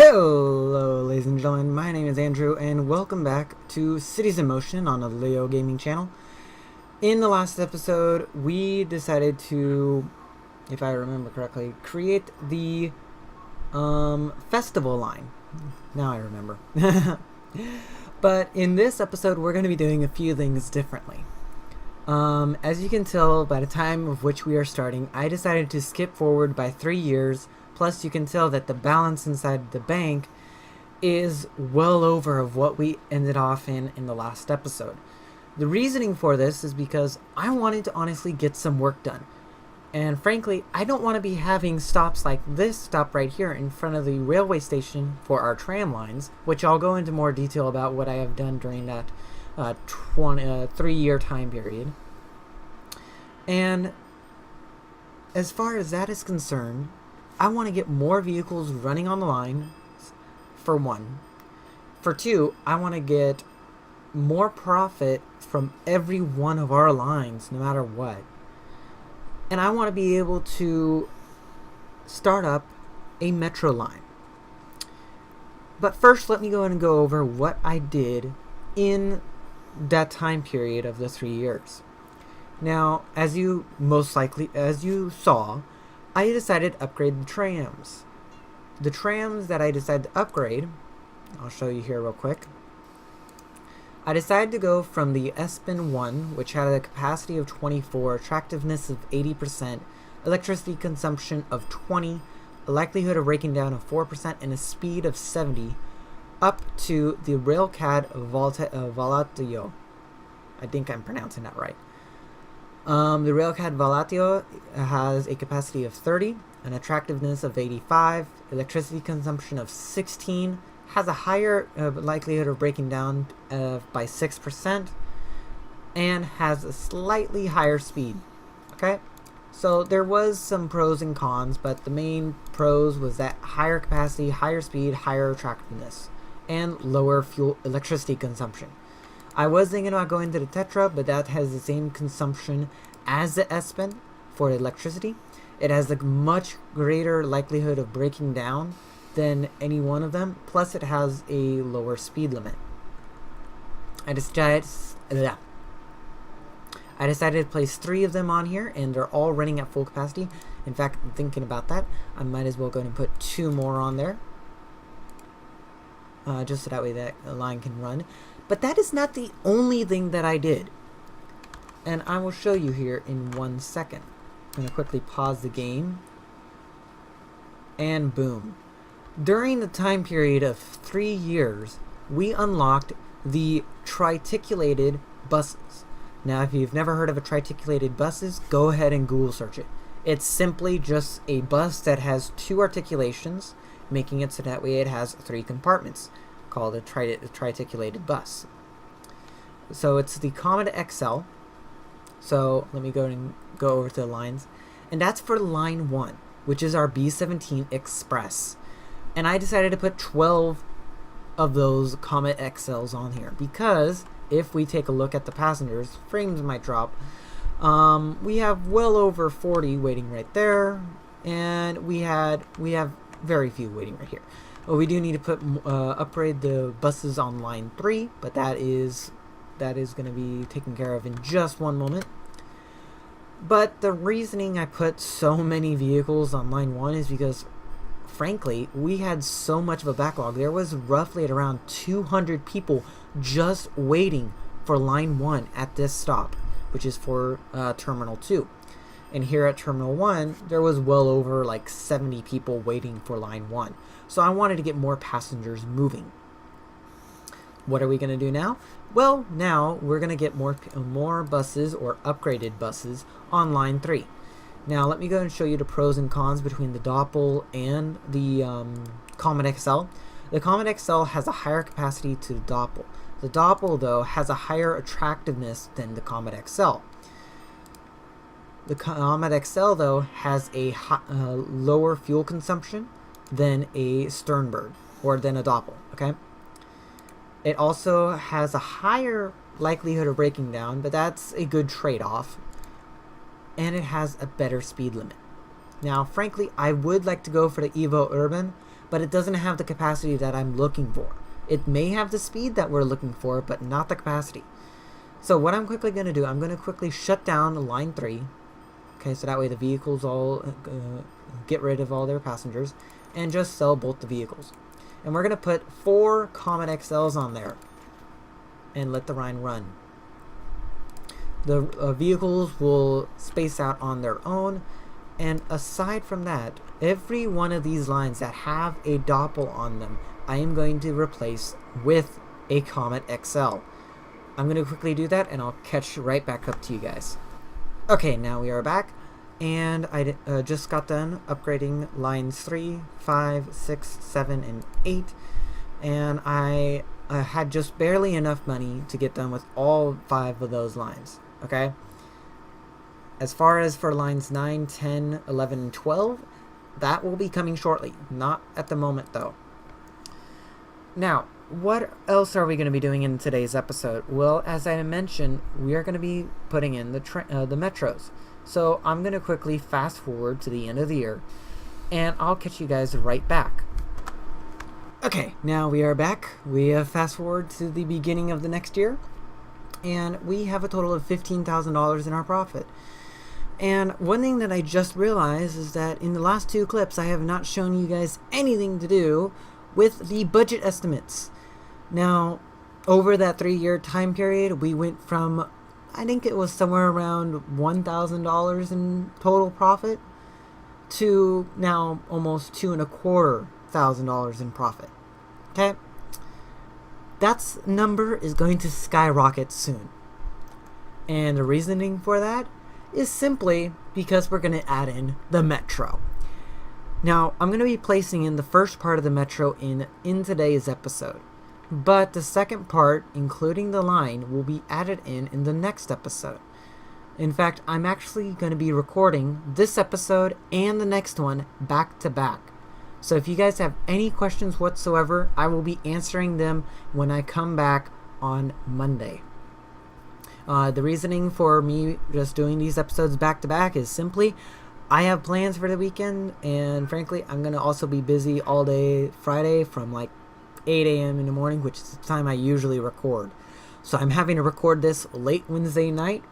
Hello, ladies and gentlemen, my name is Andrew, and welcome back to Cities in Motion on the Leo Gaming channel. In the last episode, we decided to, if I remember correctly, create the festival line. Now I remember. But in this episode, we're going to be doing a few things differently. As you can tell by the time of which we are starting, I decided to skip forward by 3 years. Plus, you can tell that the balance inside the bank is well over of what we ended off in the last episode. The reasoning for this is because I wanted to honestly get some work done. And frankly, I don't want to be having stops like this stop right here in front of the railway station for our tram lines, which I'll go into more detail about what I have done during that 3-year time period. And as far as that is concerned, I want to get more vehicles running on the line, for one. For two, I want to get more profit from every one of our lines, no matter what. And I want to be able to start up a metro line. But first, let me go ahead and go over what I did in that time period of the 3 years. Now, as you saw, I decided to upgrade the trams. The trams that I decided to upgrade, I'll show you here real quick. I decided to go from the Espen 1, which had a capacity of 24, attractiveness of 80%, electricity consumption of 20, a likelihood of breaking down of 4%, and a speed of 70, up to the Railcad Valatio. I think I'm pronouncing that right. The Railcad Valatio has a capacity of 30, an attractiveness of 85, electricity consumption of 16, has a higher likelihood of breaking down by 6%, and has a slightly higher speed. Okay, so there was some pros and cons, but the main pros was that higher capacity, higher speed, higher attractiveness, and lower electricity consumption. I was thinking about going to the Tetra, but that has the same consumption as the Espen for electricity. It has a much greater likelihood of breaking down than any one of them, plus it has a lower speed limit. I decided to place 3 of them on here, and they're all running at full capacity. In fact, thinking about that, I might as well go ahead and put 2 more on there. Just so that way that line can run. But that is not the only thing that I did. And I will show you here in 1 second. I'm going to quickly pause the game. And boom. During the time period of 3 years, we unlocked the triticulated buses. Now, if you've never heard of a triticulated buses, go ahead and Google search it. It's simply just a bus that has 2 articulations, making it so that way it has 3 compartments, called a triticulated bus. So it's the Comet XL. So let me go over to the lines, and that's for line 1, which is our B17 Express. And I decided to put 12 of those Comet XLs on here because if we take a look at the passengers, frames might drop. We have well over 40 waiting right there, and we have very few waiting right here. Well, we do need to put upgrade the buses on line 3, but that is going to be taken care of in just one moment. But the reasoning I put so many vehicles on line 1 is because, frankly, we had so much of a backlog. There was roughly at around 200 people just waiting for line 1 at this stop, which is for Terminal 2. And here at Terminal 1, there was well over like 70 people waiting for line 1. So I wanted to get more passengers moving. What are we going to do now? Well, now we're going to get more buses, or upgraded buses, on line 3. Now let me go and show you the pros and cons between the Doppel and the Comet XL. The Comet XL has a higher capacity to the Doppel. The Doppel, though, has a higher attractiveness than the Comet XL. The Comet XL, though, has a lower fuel consumption than a Sternberg, or than a Doppel, okay? It also has a higher likelihood of breaking down, but that's a good trade-off. And it has a better speed limit. Now, frankly, I would like to go for the Evo Urban, but it doesn't have the capacity that I'm looking for. It may have the speed that we're looking for, but not the capacity. So what I'm quickly going to do, I'm going to quickly shut down line 3. Okay, so that way the vehicles all get rid of all their passengers and just sell both the vehicles. And we're going to put 4 Comet XLs on there and let the line run. The vehicles will space out on their own. And aside from that, every one of these lines that have a Doppel on them, I am going to replace with a Comet XL. I'm going to quickly do that, and I'll catch right back up to you guys. Okay, now we are back, and I just got done upgrading lines 3, 5, 6, 7, and 8, and I had just barely enough money to get done with all 5 of those lines, okay? As far as for lines 9, 10, 11, and 12, that will be coming shortly. Not at the moment, though. Now, what else are we going to be doing in today's episode? Well, as I mentioned, we are going to be putting in the metros. So I'm going to quickly fast forward to the end of the year, and I'll catch you guys right back. Okay, now we are back. We have fast forward to the beginning of the next year, and we have a total of $15,000 in our profit. And one thing that I just realized is that in the last 2 clips, I have not shown you guys anything to do with the budget estimates. Now, over that 3-year time period, we went from, I think it was somewhere around $1,000 in total profit to now almost $2,250 in profit. Okay? That number is going to skyrocket soon. And the reasoning for that is simply because we're going to add in the Metro. Now, I'm going to be placing in the first part of the Metro in today's episode. But the second part, including the line, will be added in the next episode. In fact, I'm actually going to be recording this episode and the next one back to back. So if you guys have any questions whatsoever, I will be answering them when I come back on Monday. The reasoning for me just doing these episodes back to back is simply I have plans for the weekend, and frankly, I'm going to also be busy all day Friday from like 8 a.m. in the morning, which is the time I usually record. So I'm having to record this late Wednesday night.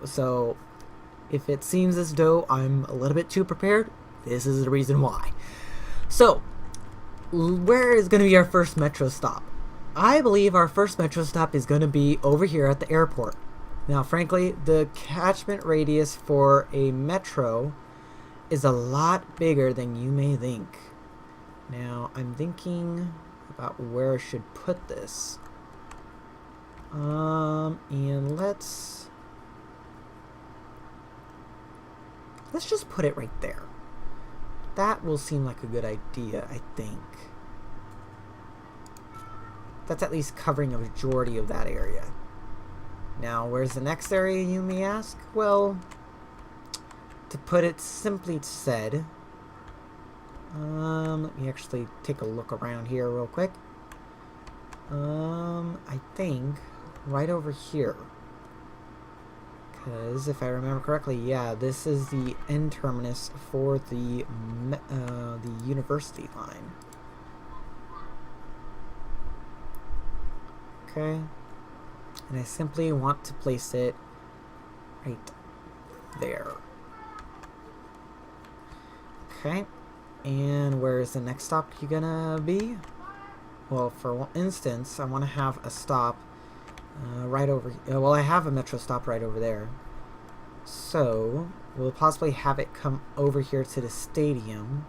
So if it seems as though I'm a little bit too prepared, this is the reason why. So, where is going to be our first Metro stop? I believe our first Metro stop is going to be over here at the airport. Now, frankly, the catchment radius for a Metro is a lot bigger than you may think. Now, I'm thinking about where I should put this. And let's just put it right there. That will seem like a good idea, I think. That's at least covering a majority of that area. Now, where's the next area, you may ask? Well, to put it simply said, let me actually take a look around here real quick. I think right over here. Because if I remember correctly, yeah, this is the end terminus for the university line. Okay. And I simply want to place it right there. Okay. And where is the next stop you gonna be? Well, for instance, I want to have a stop right over here. Well, I have a Metro stop right over there. So, we'll possibly have it come over here to the stadium.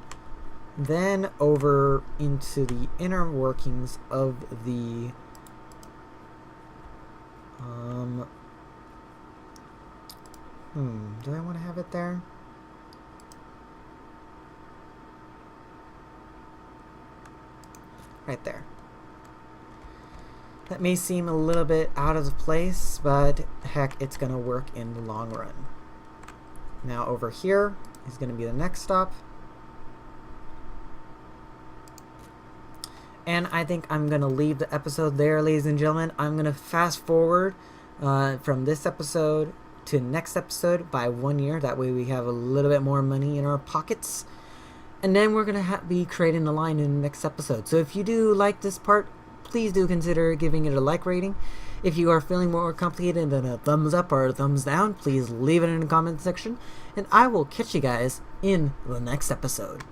Then over into the inner workings of the do I want to have it there? Right there. That may seem a little bit out of place, but heck, it's going to work in the long run. Now over here is going to be the next stop. And I think I'm going to leave the episode there, ladies and gentlemen. I'm going to fast forward from this episode to next episode by 1 year. That way we have a little bit more money in our pockets. And then we're going to be creating a line in the next episode. So if you do like this part, please do consider giving it a like rating. If you are feeling more complicated than a thumbs up or a thumbs down, please leave it in the comment section. And I will catch you guys in the next episode.